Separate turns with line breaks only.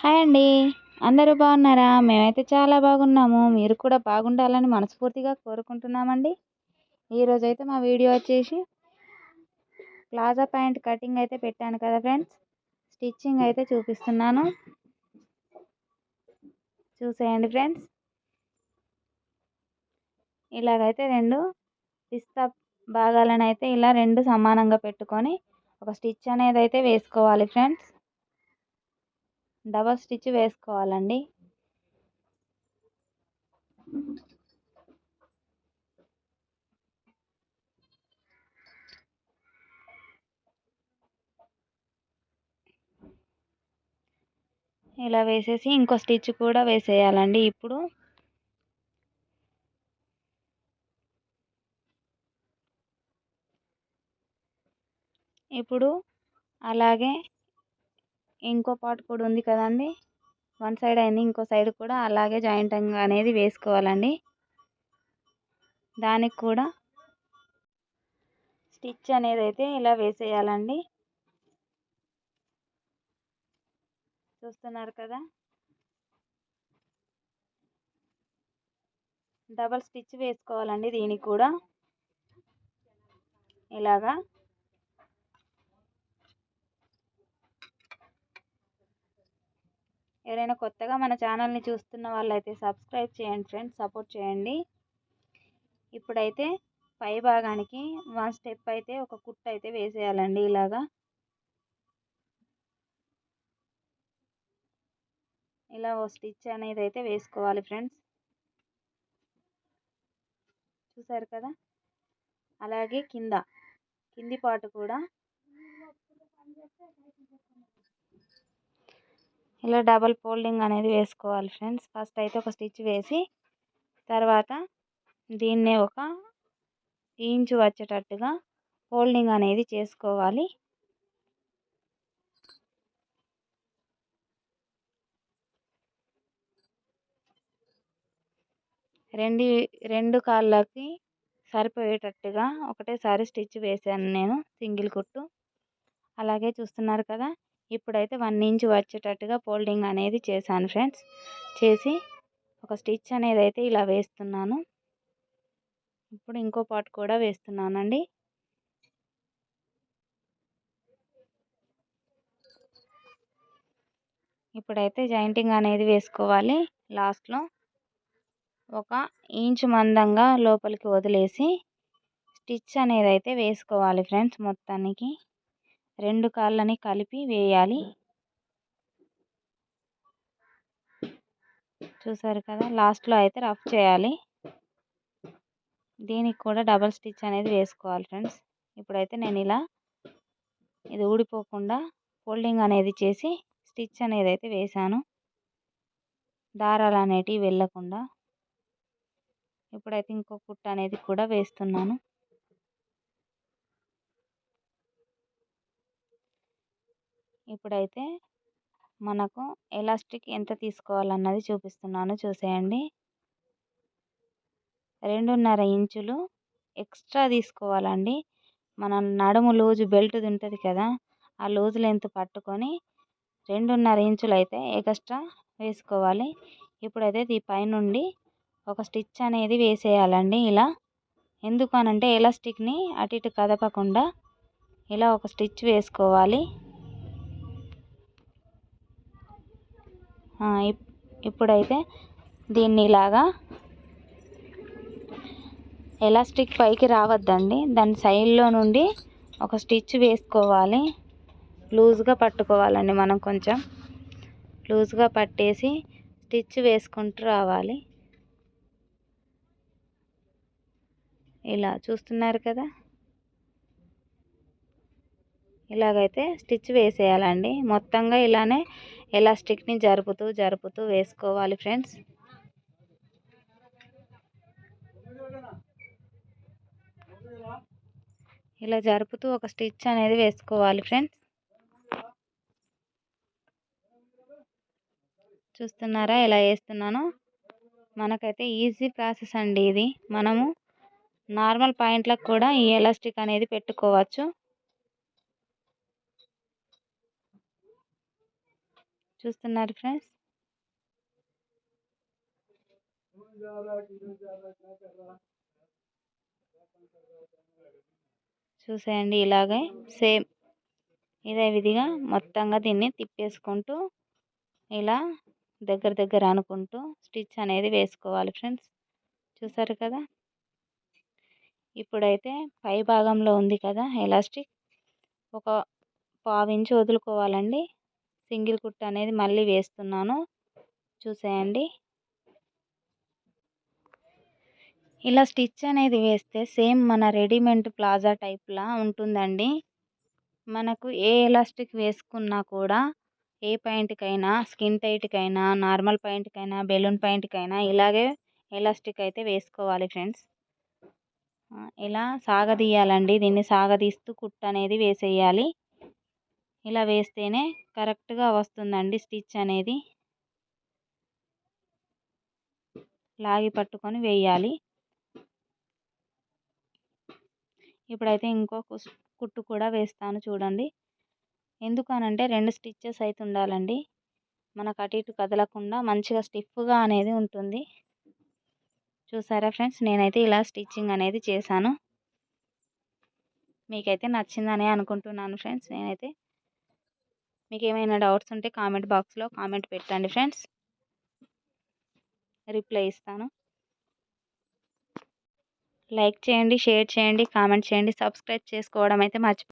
Hi అండి. అందరూ బాగున్నారా? మేమైతే చాలా బాగున్నాము. మీరు కూడా బాగుండాలని మనస్ఫూర్తిగా కోరుకుంటున్నామండి. ఈరోజైతే మా వీడియో వచ్చేసి ప్లాజా ప్యాంట్ కటింగ్ అయితే పెట్టాను కదా ఫ్రెండ్స్. స్టిచ్చింగ్ అయితే చూపిస్తున్నాను. చూసేయండి ఫ్రెండ్స్. ఇలాగైతే రెండు పిస్తా భాగాలను అయితే ఇలా రెండు సమానంగా పెట్టుకొని ఒక స్టిచ్ అనేది అయితే వేసుకోవాలి ఫ్రెండ్స్. డబల్ స్టిచ్ వేసుకోవాలండి. ఇలా వేసేసి ఇంకో స్టిచ్ కూడా వేసేయాలండి. ఇప్పుడు అలాగే ఇంకో పార్ట్ కూడా ఉంది కదండి, వన్ సైడ్ అయింది, ఇంకో సైడ్ కూడా అలాగే జాయింటింగ్ అనేది వేసుకోవాలండి. దానికి కూడా స్టిచ్ అనేది అయితే ఇలా వేసేయాలండి. చూస్తున్నారు కదా, డబల్ స్టిచ్ వేసుకోవాలండి. దీనికి కూడా ఇలాగా ఎవరైనా కొత్తగా మన ఛానల్ని చూస్తున్న వాళ్ళైతే సబ్స్క్రైబ్ చేయండి ఫ్రెండ్స్, సపోర్ట్ చేయండి. ఇప్పుడైతే పై భాగానికి వన్ స్టెప్ అయితే ఒక కుట్టు అయితే వేసేయాలండి. ఇలా ఓ స్టిచ్ అనేది అయితే వేసుకోవాలి ఫ్రెండ్స్. చూసారు కదా, అలాగే కింది పార్ట్ కూడా ఇలా డబల్ ఫోల్డింగ్ అనేది వేసుకోవాలి ఫ్రెండ్స్. ఫస్ట్ అయితే ఒక స్టిచ్ వేసి తర్వాత దీన్నే ఒక ఇంచు వచ్చేటట్టుగా ఫోల్డింగ్ అనేది చేసుకోవాలి. రెండు కాళ్ళకి సరిపోయేటట్టుగా ఒకటేసారి స్టిచ్ వేసాను నేను, సింగిల్ కుట్టు. అలాగే చూస్తున్నారు కదా, ఇప్పుడైతే 1 ఇంచ్ వచ్చేటట్టుగా ఫోల్డింగ్ అనేది చేశాను ఫ్రెండ్స్. చేసి ఒక స్టిచ్ అనేది అయితే ఇలా వేస్తున్నాను. ఇప్పుడు ఇంకో పార్ట్ కూడా వేస్తున్నానండి. ఇప్పుడైతే జాయింటింగ్ అనేది వేసుకోవాలి. లాస్ట్లో 1 ఇంచు మందంగా లోపలికి వదిలేసి స్టిచ్ అనేది అయితే వేసుకోవాలి ఫ్రెండ్స్. మొత్తానికి రెండు కాళ్ళని కలిపి వేయాలి. చూసారు కదా, లాస్ట్లో అయితే రఫ్ చేయాలి. దీనికి కూడా డబల్ స్టిచ్ అనేది వేసుకోవాలి ఫ్రెండ్స్. ఇప్పుడైతే నేను ఇలా ఇది ఊడిపోకుండా ఫోల్డింగ్ అనేది చేసి స్టిచ్ అనేది అయితే వేసాను, దారాలు అనేటివి వెళ్ళకుండా. ఇప్పుడైతే ఇంకో కుట్టు అనేది కూడా వేస్తున్నాను. ఇప్పుడైతే మనకు ఎలాస్టిక్ ఎంత తీసుకోవాలన్నది చూపిస్తున్నాను, చూసేయండి. 2.5 ఇంచులు ఎక్స్ట్రా తీసుకోవాలండి. మన నడుము లూజు బెల్ట్ది ఉంటుంది కదా, ఆ లూజ్ లెంత్ పట్టుకొని 2.5 ఇంచులు అయితే ఎక్స్ట్రా వేసుకోవాలి. ఇప్పుడైతే ఈ పైనుండి ఒక స్టిచ్ అనేది వేసేయాలండి. ఇలా ఎందుకు అనంటే ఎలాస్టిక్ని అటు ఇటు కదపకుండా ఇలా ఒక స్టిచ్ వేసుకోవాలి. ఇప్పుడైతే దీన్ని ఇలాగా ఎలాస్టిక్ పైకి రావద్దండి, దాని సైడ్లో నుండి ఒక స్టిచ్ వేసుకోవాలి. లూజ్గా పట్టుకోవాలండి, మనం కొంచెం లూజ్గా పట్టేసి స్టిచ్ వేసుకుంటూ రావాలి. ఇలా చూస్తున్నారు కదా, ఇలాగైతే స్టిచ్ వేసేయాలండి. మొత్తంగా ఇలానే ఎలాస్టిక్ని జరుపుతూ వేసుకోవాలి ఫ్రెండ్స్. ఇలా జరుపుతూ ఒక స్టిచ్ అనేది వేసుకోవాలి ఫ్రెండ్స్. చూస్తున్నారా ఎలా వేస్తున్నానో? మనకైతే ఈజీ ప్రాసెస్ అండి ఇది. మనము నార్మల్ పాయింట్లకు కూడా ఈ ఎలాస్టిక్ అనేది పెట్టుకోవచ్చు. చూస్తున్నారు ఫ్రెండ్స్. చూసేయండి, ఇలాగే సేమ్ ఇదే విధిగా మొత్తంగా దీన్ని తిప్పేసుకుంటూ ఇలా దగ్గర దగ్గర అనుకుంటూ స్టిచ్ అనేది వేసుకోవాలి ఫ్రెండ్స్. చూసారు కదా. ఇప్పుడైతే పై భాగంలో ఉంది కదా ఎలాస్టిక్, ఒక పావించి వదులుకోవాలండి. సింగిల్ కుట్టు అనేది మళ్ళీ వేస్తున్నాను. చూసేయండి, ఇలా స్టిచ్ అనేది వేస్తే సేమ్ మన రెడీమేడ్ ప్లాజా టైప్లా ఉంటుందండి. మనకు ఏ ఎలాస్టిక్ వేసుకున్నా కూడా, ఏ పాయింట్కైనా, స్కిన్ టైట్కైనా, నార్మల్ పాయింట్కైనా, బెలూన్ పాయింట్కైనా ఇలాగే ఎలాస్టిక్ అయితే వేసుకోవాలి ఫ్రెండ్స్. ఇలా సాగదీయాలండి. దీన్ని సాగదీస్తూ కుట్టు అనేది వేసేయాలి. ఇలా వేస్తేనే కరెక్ట్గా వస్తుందండి స్టిచ్ అనేది. లాగి పట్టుకొని వేయాలి. ఇప్పుడైతే ఇంకో కుట్టు కూడా వేస్తాను చూడండి. ఎందుకనంటే 2 స్టిచ్చెస్ అయితే ఉండాలండి. మనకు అటు ఇటు కదలకుండా మంచిగా స్టిఫ్గా అనేది ఉంటుంది. చూసారా ఫ్రెండ్స్, నేనైతే ఇలా స్టిచ్చింగ్ అనేది చేశాను. మీకైతే నచ్చిందని అనుకుంటున్నాను ఫ్రెండ్స్. నేనైతే మీకు ఏమైనా డౌట్స్ ఉంటే కామెంట్ బాక్స్లో కామెంట్ పెట్టండి ఫ్రెండ్స్, రిప్లై ఇస్తాను. లైక్ చేయండి, షేర్ చేయండి, కామెంట్ చేయండి, సబ్స్క్రైబ్ చేసుకోవడం అయితే మర్చిపోకండి.